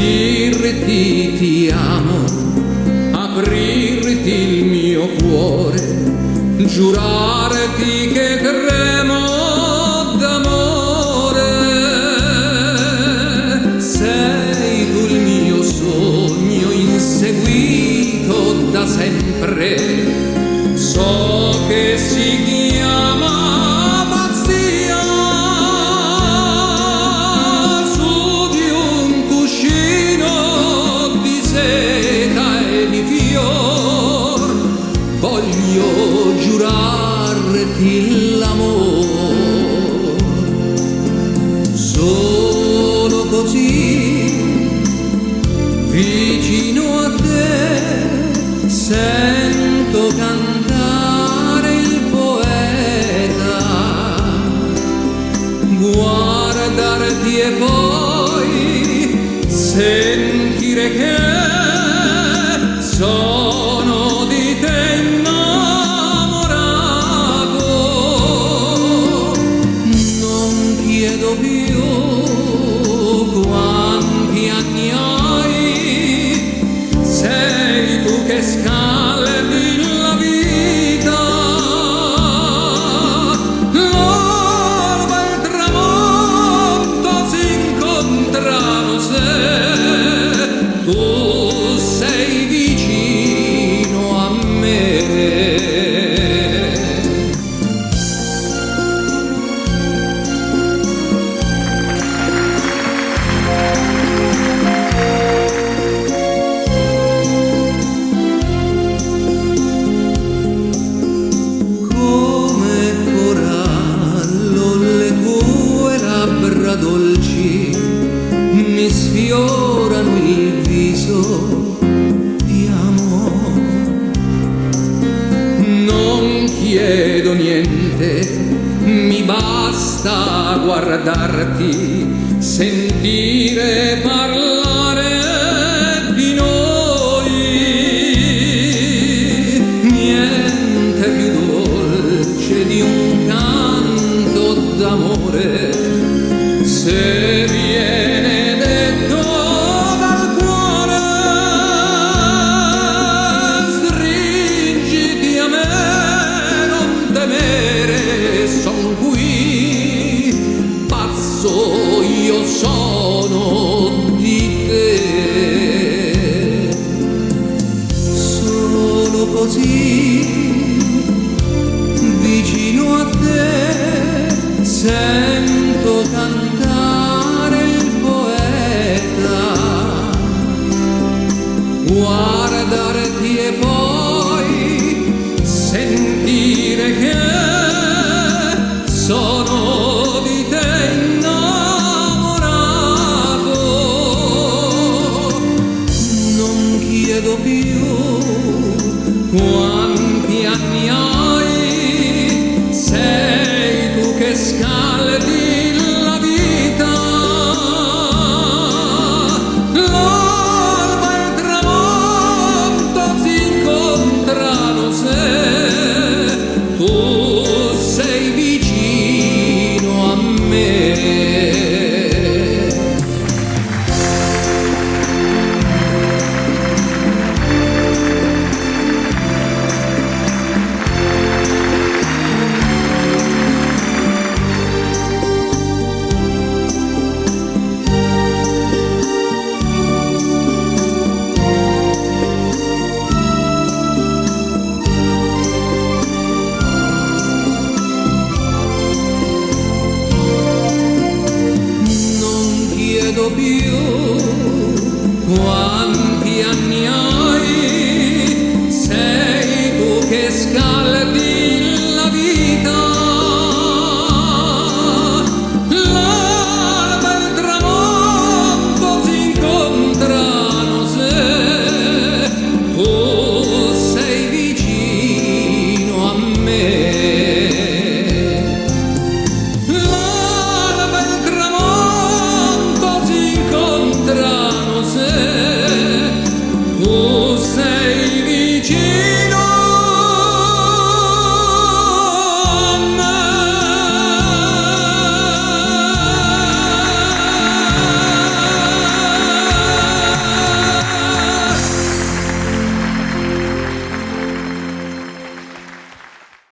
dirti ti amo, aprirti il mio cuore, giurarti che tremo d'amore. Sei tu il mio sogno inseguito da sempre, so che si chiama pazzia. Su di un cuscino di seta e di fior voglio giurarti l'amor. Solo così vicino a te sento cantare il poeta, guardarti e poi sentire che sono di te innamorato. Non chiedo più quanti anni hai, sei tu che scaldi la vita. L'alba e il tramonto si incontrano se tu sei vicino a me. Dolci mi sfiorano il viso di amore. Non chiedo niente, mi basta guardarti, sentire parlare.